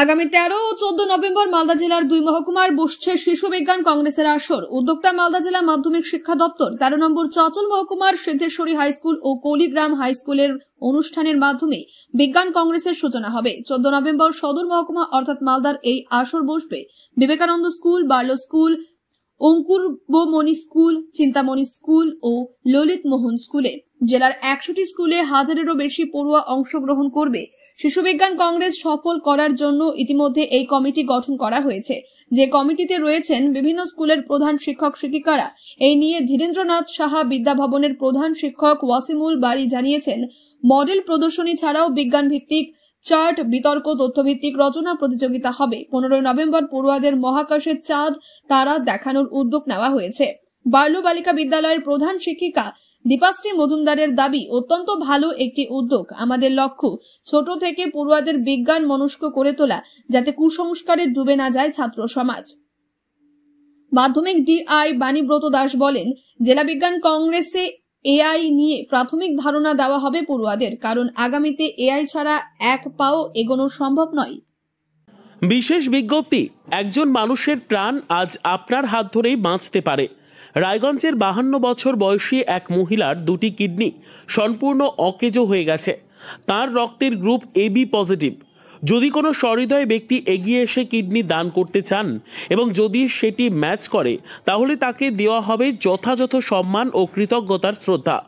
আগামী 13 ও 14 নভেম্বর মালদা জেলার 2 মহকুমার বসছে শিশু বিজ্ঞান কংগ্রেসের আসর। উদ্যোক্তা মালদা জেলা মাধ্যমিক শিক্ষা দপ্তর। 13 নম্বর চাঁচল মহকুমার সিদ্ধেশ্বরী হাই স্কুল ও কলিগ্রাম হাই স্কুলের অনুষ্ঠানের মাধ্যমে বিজ্ঞান কংগ্রেসের সূচনা হবে। 14 নভেম্বর সদর মহকুমা অর্থাৎ মালদার এই আসর বসবে বিবেকানন্দ স্কুল, বার্লো স্কুল, অঙ্কুরবমণি স্কুল, চিন্তামণি স্কুল ও ললিত মোহন স্কুলে। জেলার 100টি স্কুলে হাজারেরও বেশি পড়ুয়া অংশগ্রহণ করবে। শিশু বিজ্ঞান কংগ্রেস সফল করার জন্য ইতিমধ্যে এই কমিটি গঠন করা হয়েছে, যে কমিটিতে রয়েছেন বিভিন্ন স্কুলের প্রধান শিক্ষক শিক্ষিকারা। এই নিয়ে ধীরেন্দ্রনাথ সাহা বিদ্যা ভবনের প্রধান শিক্ষক ওয়াসিমুল বাড়ি জানিয়েছেন, মডেল প্রদর্শনী ছাড়াও বিজ্ঞান ভিত্তিক চার্ট, বিতর্ক, তথ্যভিত্তিক রচনা প্রতিযোগিতা হবে। 15 নভেম্বর পড়ুয়াদের মহাকাশের চাঁদ তারা দেখানোর উদ্যোগ নেওয়া হয়েছে। বার্লো বালিকা বিদ্যালয়ের প্রধান শিক্ষিকা দীপাশ্রী মজুমদারের দাবি, অত্যন্ত ভালো একটি উদ্যোগ। আমাদের লক্ষ্য ছোট থেকে পড়ুয়াদের বিজ্ঞান মনস্ক করে তোলা, যাতে কুসংস্কারে ডুবে না যায় ছাত্র সমাজ। মাধ্যমিক ডিআই বাণীব্রত দাস বলেন, জেলা বিজ্ঞান কংগ্রেসে এআই নিয়ে প্রাথমিক ধারণা দেওয়া হবে পড়ুয়াদের, কারণ আগামীতে এআই ছাড়া এক পাও এগোনো সম্ভব নয়। বিশেষ বিজ্ঞপ্তি, একজন মানুষের প্রাণ আজ আপনার হাত ধরেই বাঁচতে পারে। রায়গঞ্জের 52 বছর বয়সী এক মহিলার 2টি কিডনি সম্পূর্ণ অকেজো হয়ে গেছে। তার রক্তের গ্রুপ AB পজিটিভ। যদি কোনো সহৃদয় ব্যক্তি এগিয়ে এসে কিডনি দান করতে চান এবং যদি সেটি ম্যাচ করে, তাহলে তাকে দেওয়া হবে যথাযথ সম্মান ও কৃতজ্ঞতার শ্রদ্ধা।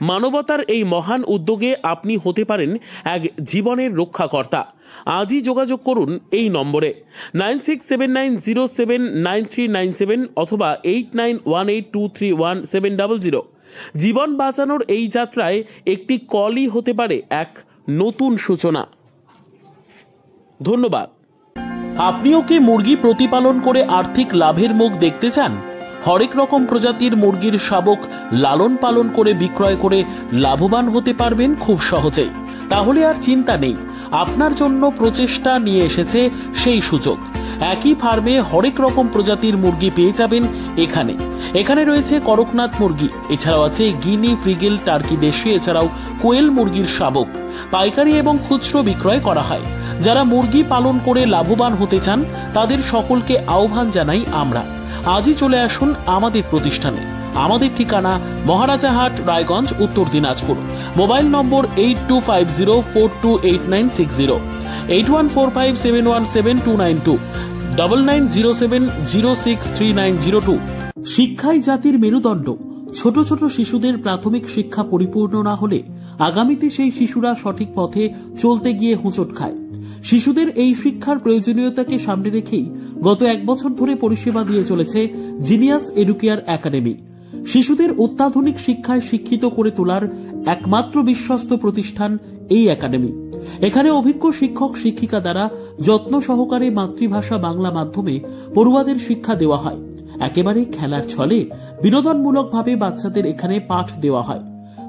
মানবতার এই মহান উদ্যোগে আপনি হতে পারেন এক জীবনের রক্ষাকর্তা। আজই যোগাযোগ করুন এই নম্বরে 9679079397 অথবা 8918231700। জীবন বাঁচানোর এই যাত্রায় একটি কলই হতে পারে এক নতুন সূচনা। ধন্যবাদ। আপনিও কি মুরগি প্রতিপালন করে আর্থিক লাভের মুখ দেখতে চান? হরেক রকম প্রজাতির মুরগির শাবক লালন পালন করে বিক্রয় করে লাভবান হতে পারবেন খুব সহজেই। তাহলে আর চিন্তা নেই, আপনার জন্য প্রচেষ্টা নিয়ে এসেছে সেই সুযোগ। একই ফার্মে হরেক রকম প্রজাতির মুরগি পেয়ে যাবেন এখানে। এখানে রয়েছে করকনাথ মুরগি, এছাড়াও আছে গিনি, ফ্রিগেল, টার্কি দেশি, এছাড়াও কোয়েল মুরগির শাবক। পাইকারি এবং খুচরো বিক্রয় করা হয়। যারা মুরগি পালন করে লাভবান হতে চান, তাদের সকলকে আহ্বান জানাই আমরা। আজই চলে আসুন আমাদের প্রতিষ্ঠানে। আমাদের ঠিকানা মহারাজাহাট, রায়গঞ্জ, উত্তর দিনাজপুর। মোবাইল নম্বর 8250428960, 8145717292, 9907063902। শিক্ষাই জাতির মেরুদণ্ড। ছোট ছোট শিশুদের প্রাথমিক শিক্ষা পরিপূর্ণ না হলে আগামীতে সেই শিশুরা সঠিক পথে চলতে গিয়ে হোঁচট খায়। শিশুদের এই শিক্ষার প্রয়োজনীয়তাকে সামনে রেখেই গত 1 বছর ধরে পরিষেবা দিয়ে চলেছে জিনিয়াস এডুকেয়ার একাডেমি। শিশুদের অত্যাধুনিক শিক্ষায় শিক্ষিত করে তোলার একমাত্র বিশ্বস্ত প্রতিষ্ঠান এই একাডেমি। এখানে অভিজ্ঞ শিক্ষক শিক্ষিকা দ্বারা যত্ন সহকারে মাতৃভাষা বাংলা মাধ্যমে পড়ুয়াদের শিক্ষা দেওয়া হয়। একেবারে খেলার ছলে বিনোদনমূলকভাবে বাচ্চাদের এখানে পাঠ দেওয়া হয়।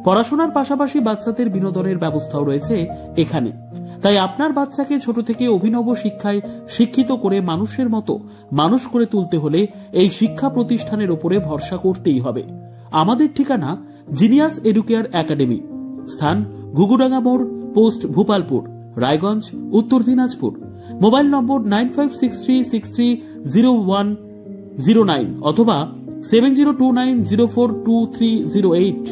পড়াশোনার পাশাপাশি বাচ্চাদের বিনোদনের ব্যবস্থাও রয়েছে এখানে। তাই আপনার বাচ্চাকে ছোট থেকে অভিনব শিক্ষায় শিক্ষিত করে মানুষের মতো মানুষ করে তুলতে হলে এই শিক্ষা প্রতিষ্ঠানের উপরে ভরসা করতেই হবে। আমাদের ঠিকানা জিনিয়াস এডুকেয়ার একাডেমি, স্থান ঘুঘুডাঙ্গা মোড়, পোস্ট ভূপালপুর, রায়গঞ্জ, উত্তর দিনাজপুর। মোবাইল নম্বর 9563630109 অথবা 7029042308।